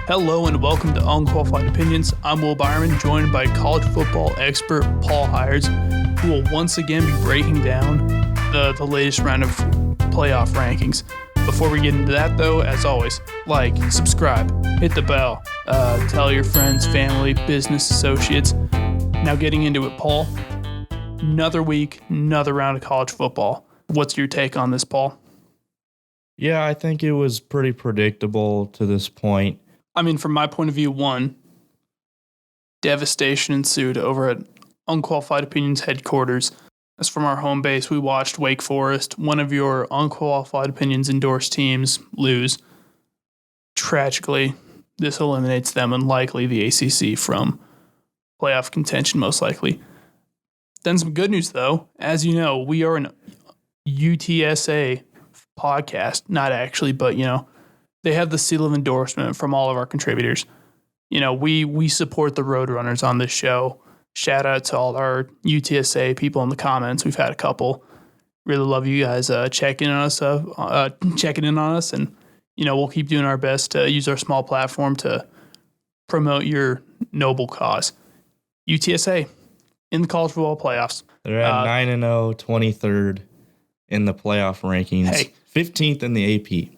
Hello and welcome to Unqualified Opinions. I'm Will Beiermann, joined by college football expert Paul Heires, who will once again be breaking down the latest round of playoff rankings. Before we get into that, though, as always, like, subscribe, hit the bell, tell your friends, family, business associates. Now getting into it, Paul. Another week, another round of college football. What's your take on this, Paul? Yeah, I think it was pretty predictable to this point. I mean, from my point of view, devastation ensued over at Unqualified Opinions headquarters. As from our home base, we watched Wake Forest, one of your Unqualified Opinions endorsed teams, lose. Tragically, this eliminates them and likely the ACC from playoff contention, most likely. Then some good news, though. As you know, we are an UTSA podcast. Not actually, but, they have the seal of endorsement from all of our contributors. We support the Roadrunners on this show. Shout out to all our UTSA people in the comments. We've had a couple. Really love you guys checking in on us, and we'll keep doing our best to use our small platform to promote your noble cause. UTSA in the college football playoffs. They're at 9-0, 23rd in the playoff rankings. Hey. 15th in the AP.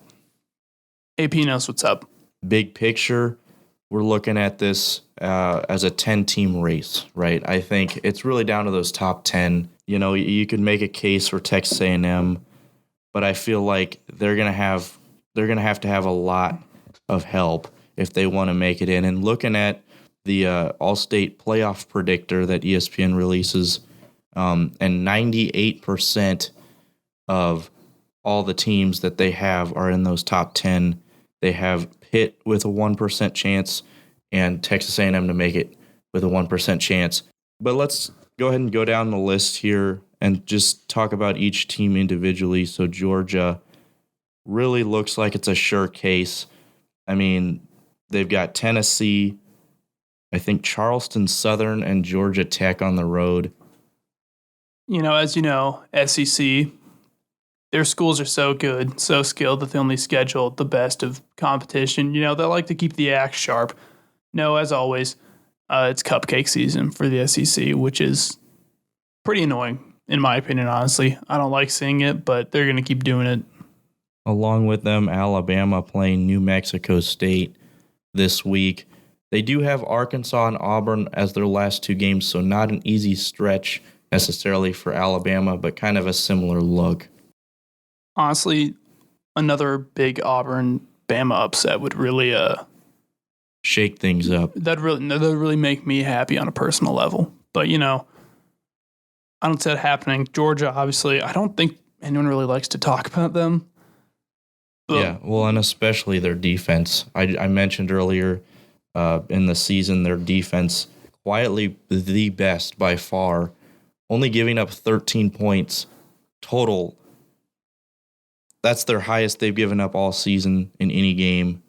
AP knows what's up. Big picture, we're looking at this as a 10-team race, right? I think it's really down to those top 10. You could make a case for Texas A&M, but I feel like they're gonna have to have a lot of help if they want to make it in. And looking at the All-State playoff predictor that ESPN releases, and 98% of all the teams that they have are in those top 10. They have Pitt with a 1% chance and Texas A&M to make it with a 1% chance. But let's go ahead and go down the list here and just talk about each team individually. So Georgia really looks like it's a sure case. I mean, they've got Tennessee, I think Charleston Southern, and Georgia Tech on the road. As you know, SEC, their schools are so good, so skilled that they only schedule the best of competition. They like to keep the axe sharp. No, as always, it's cupcake season for the SEC, which is pretty annoying, in my opinion, honestly. I don't like seeing it, but they're going to keep doing it. Along with them, Alabama playing New Mexico State this week. They do have Arkansas and Auburn as their last two games, so not an easy stretch necessarily for Alabama, but kind of a similar look. Honestly, another big Auburn-Bama upset would really shake things up. That'd really make me happy on a personal level. But, I don't see that happening. Georgia, obviously, I don't think anyone really likes to talk about them. But yeah, well, and especially their defense. I mentioned earlier in the season, their defense quietly the best by far, only giving up 13 points total. That's their highest they've given up all season in any game.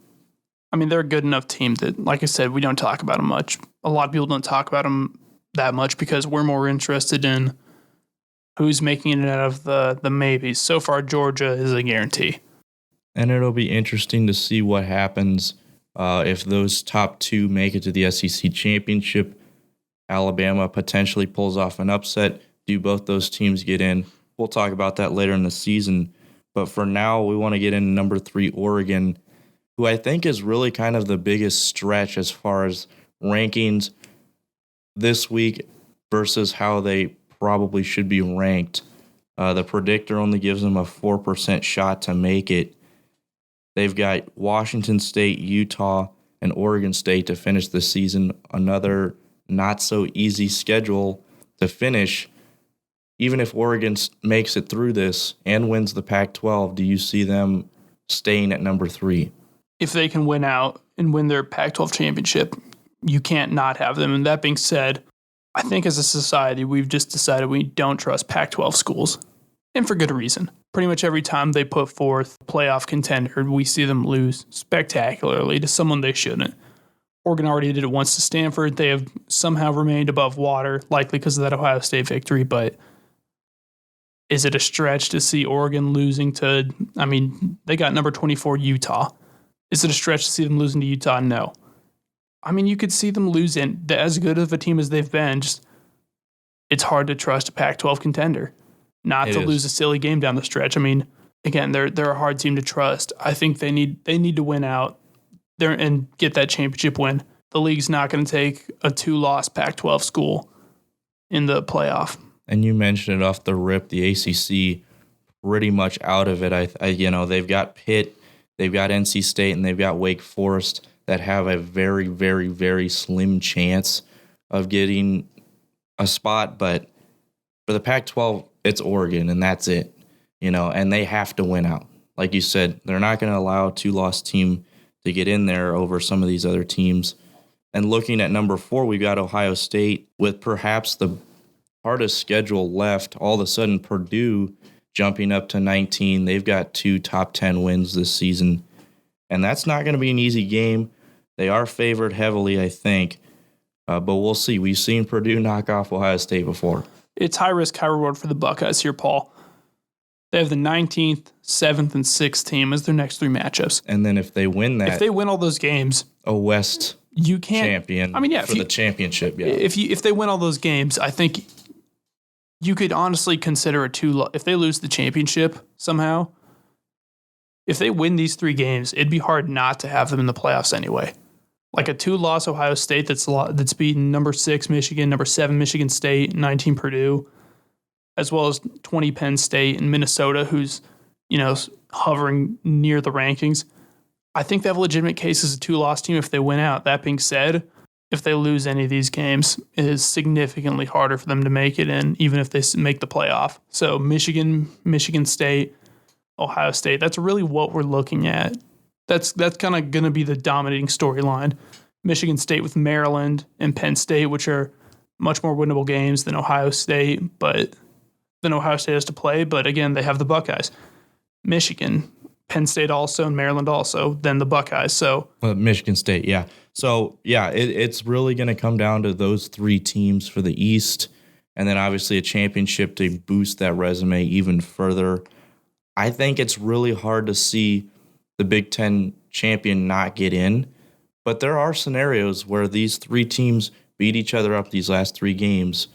I mean, they're a good enough team that, like I said, we don't talk about them much. A lot of people don't talk about them that much because we're more interested in who's making it out of the maybes. So far, Georgia is a guarantee. And it'll be interesting to see what happens if those top two make it to the SEC championship. Alabama potentially pulls off an upset. Do both those teams get in? We'll talk about that later in the season. But for now, we want to get into number 3, Oregon, who I think is really kind of the biggest stretch as far as rankings this week versus how they probably should be ranked. The predictor only gives them a 4% shot to make it. They've got Washington State, Utah, and Oregon State to finish the season. Another not-so-easy schedule to finish. Even if Oregon makes it through this and wins the Pac-12, do you see them staying at number 3? If they can win out and win their Pac-12 championship, you can't not have them. And that being said, I think as a society, we've just decided we don't trust Pac-12 schools. And for good reason. Pretty much every time they put forth a playoff contender, we see them lose spectacularly to someone they shouldn't. Oregon already did it once to Stanford. They have somehow remained above water, likely because of that Ohio State victory, but is it a stretch to see Oregon losing to, they got number 24 Utah. Is it a stretch to see them losing to Utah? No. I mean, you could see them losing. As good of a team as they've been, just it's hard to trust a Pac-12 contender not to lose a silly game down the stretch. I mean, again, they're a hard team to trust. I think they need to win out there and get that championship win. The league's not going to take a 2-loss Pac-12 school in the playoff. And you mentioned it off the rip, the ACC pretty much out of it. They've got Pitt, they've got NC State, and they've got Wake Forest that have a very, very, very slim chance of getting a spot. But for the Pac-12, it's Oregon, and that's it. And they have to win out. Like you said, they're not going to allow a 2-loss team to get in there over some of these other teams. And looking at number 4, we've got Ohio State with perhaps the hardest schedule left. All of a sudden, Purdue jumping up to 19. They've got 2 top 10 wins this season. And that's not going to be an easy game. They are favored heavily, I think. But we'll see. We've seen Purdue knock off Ohio State before. It's high risk, high reward for the Buckeyes here, Paul. They have the 19th, 7th, and 6th team as their next 3 matchups. And then if they win that... If they win all those games... A West champion for the championship. Yeah. If they win all those games, I think you could honestly consider a 2... If they lose the championship somehow, if they win these 3 games, it'd be hard not to have them in the playoffs anyway. Like a 2-loss Ohio State that's beaten number 6 Michigan, number 7 Michigan State, 19 Purdue, as well as 20 Penn State and Minnesota, who's, hovering near the rankings. I think they have a legitimate case as a 2-loss team if they win out. That being said, if they lose any of these games, it is significantly harder for them to make it in, even if they make the playoff. So Michigan, Michigan State, Ohio State, that's really what we're looking at. That's kind of going to be the dominating storyline. Michigan State with Maryland and Penn State, which are much more winnable games than Ohio State, has to play. But again, they have the Buckeyes. Michigan, Penn State also, and Maryland also, then the Buckeyes. So Michigan State, yeah. So, yeah, it's really going to come down to those 3 teams for the East, and then obviously a championship to boost that resume even further. I think it's really hard to see the Big Ten champion not get in, but there are scenarios where these 3 teams beat each other up these last 3 games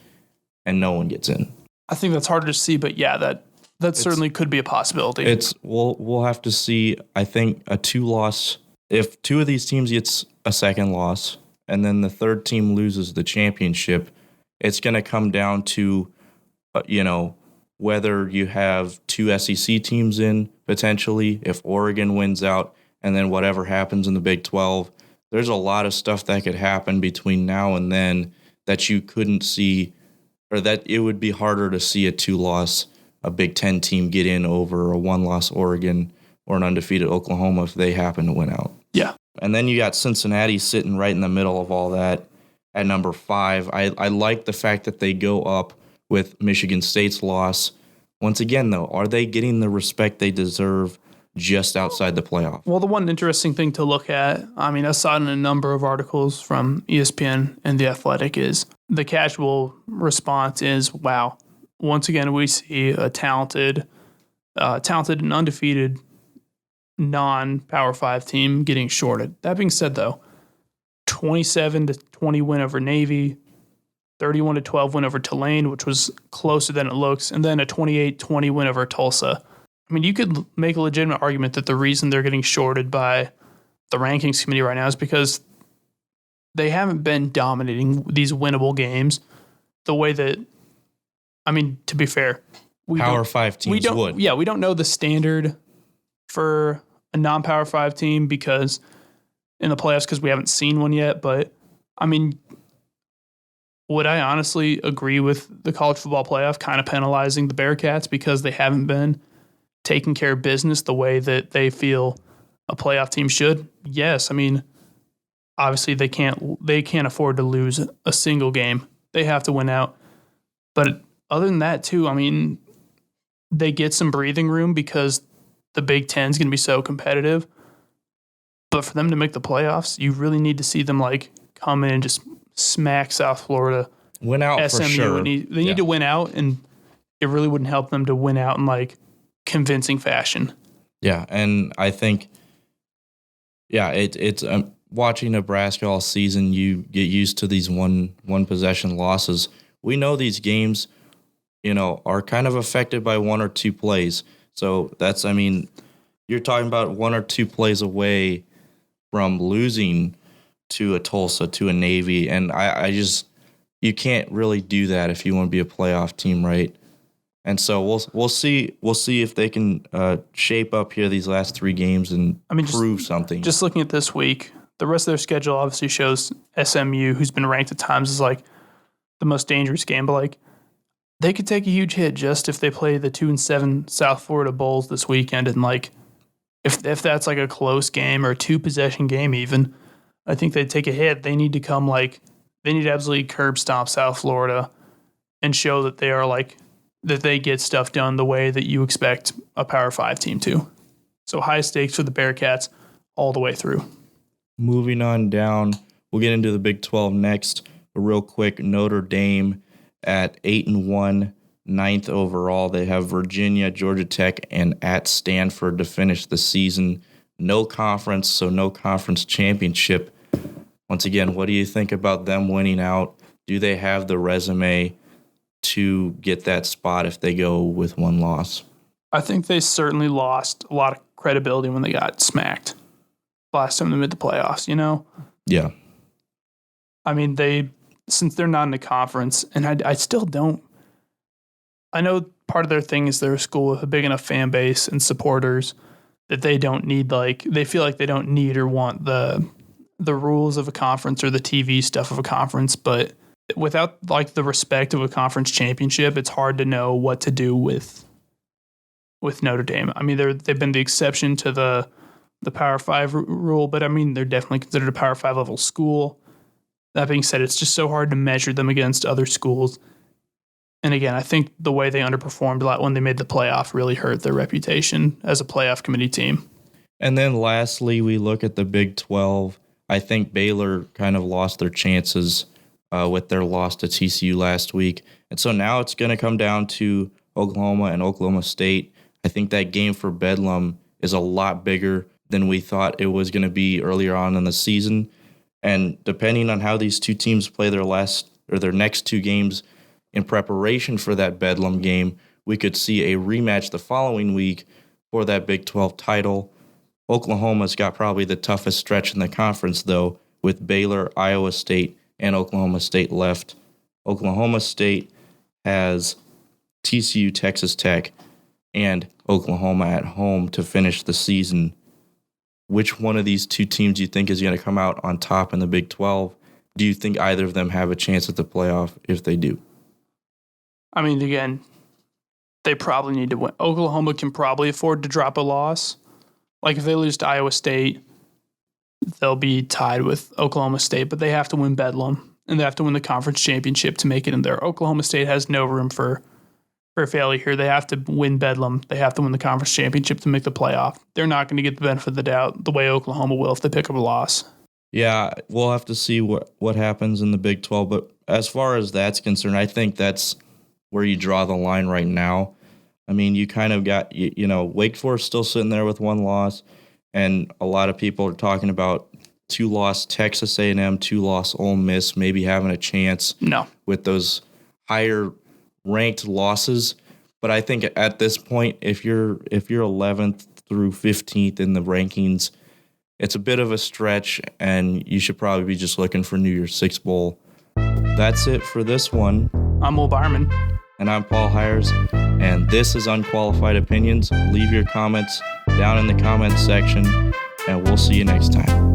and no one gets in. I think that's harder to see, but yeah, that certainly could be a possibility. We'll have to see. I think a 2-loss, if 2 of these teams gets a second loss and then the third team loses the championship, it's going to come down to whether you have 2 SEC teams in potentially, if Oregon wins out, and then whatever happens in the Big 12. There's a lot of stuff that could happen between now and then that you couldn't see, or that it would be harder to see a 2-loss, a Big 10 team get in over a 1-loss Oregon or an undefeated Oklahoma if they happen to win out. Yeah. And then you got Cincinnati sitting right in the middle of all that at number 5. I like the fact that they go up with Michigan State's loss. Once again, though, are they getting the respect they deserve just outside the playoff? Well, the one interesting thing to look at, I saw in a number of articles from ESPN and The Athletic, is the casual response is, wow, once again, we see a talented and undefeated non-Power 5 team getting shorted. That being said, though, 27-20 win over Navy, 31-12 win over Tulane, which was closer than it looks, and then a 28-20 win over Tulsa. You could make a legitimate argument that the reason they're getting shorted by the rankings committee right now is because they haven't been dominating these winnable games the way that, to be fair, Power 5 teams would. Yeah, we don't know the standard for a non-Power 5 team because in the playoffs because we haven't seen one yet. But, would I honestly agree with the college football playoff kind of penalizing the Bearcats because they haven't been taking care of business the way that they feel a playoff team should? Yes. Obviously they can't afford to lose a single game. They have to win out. But other than that too, they get some breathing room because the Big Ten is going to be so competitive. But for them to make the playoffs, you really need to see them come in and just smack South Florida. Win out SMU. for sure. They need to win out, and it really wouldn't help them to win out in convincing fashion. Yeah, and I think Yeah, it's watching Nebraska all season. You get used to these one possession losses. We know these games, are kind of affected by one or two plays. So you're talking about one or two plays away from losing to a Tulsa, to a Navy, and you can't really do that if you want to be a playoff team, right? And so we'll see if they can shape up here these last three games and prove something. Just looking at this week, the rest of their schedule obviously shows SMU, who's been ranked at times as like the most dangerous game, but like they could take a huge hit just if they play the 2-7 South Florida Bulls this weekend, and like if that's like a close game or a 2-possession game even, I think they'd take a hit. They need to absolutely curb stomp South Florida and show that that they get stuff done the way that you expect a Power 5 team to. So high stakes for the Bearcats all the way through. Moving on down, we'll get into the Big 12 next. But real quick, Notre Dame at 8-1, 9th overall. They have Virginia, Georgia Tech, and at Stanford to finish the season. No conference, so no conference championship. Once again, what do you think about them winning out? Do they have the resume to get that spot if they go with one loss? I think they certainly lost a lot of credibility when they got smacked last time they made the playoffs, Yeah. I mean, since they're not in the conference, and I still don't. I know part of their thing is they're a school with a big enough fan base and supporters that they don't need, they feel like they don't need or want the rules of a conference or the TV stuff of a conference, but without the respect of a conference championship, it's hard to know what to do with Notre Dame. I mean, they've been the exception to the Power 5 rule, but I mean, they're definitely considered a Power 5 level school. That being said, it's just so hard to measure them against other schools. And again, I think the way they underperformed a lot when they made the playoff really hurt their reputation as a playoff committee team. And then lastly, we look at the Big 12. I think Baylor kind of lost their chances with their loss to TCU last week. And so now it's going to come down to Oklahoma and Oklahoma State. I think that game for Bedlam is a lot bigger than we thought it was going to be earlier on in the season. And depending on how these two teams play their next two games in preparation for that Bedlam game, we could see a rematch the following week for that Big 12 title. Oklahoma's got probably the toughest stretch in the conference, though, with Baylor, Iowa State, and Oklahoma State left. Oklahoma State has TCU, Texas Tech, and Oklahoma at home to finish the season. Which one of these two teams do you think is going to come out on top in the Big 12? Do you think either of them have a chance at the playoff if they do? I mean, again, they probably need to win. Oklahoma can probably afford to drop a loss. Like if they lose to Iowa State, they'll be tied with Oklahoma State, but they have to win Bedlam, and they have to win the conference championship to make it in there. Oklahoma State has no room for failure here. They have to win Bedlam. They have to win the conference championship to make the playoff. They're not going to get the benefit of the doubt the way Oklahoma will if they pick up a loss. Yeah, we'll have to see what happens in the Big 12, but as far as that's concerned, I think that's where you draw the line right now. I mean, you kind of got, Wake Forest still sitting there with one loss, and a lot of people are talking about 2-loss Texas A&M, 2-loss Ole Miss, maybe having a chance with those higher ranked losses. But I think at this point, if you're 11th through 15th in the rankings, it's a bit of a stretch, and you should probably be just looking for New Year's Six Bowl. That's it for this one. I'm Will Beiermann. And I'm Paul Heires, and this is Unqualified Opinions. Leave your comments down in the comments section, and we'll see you next time.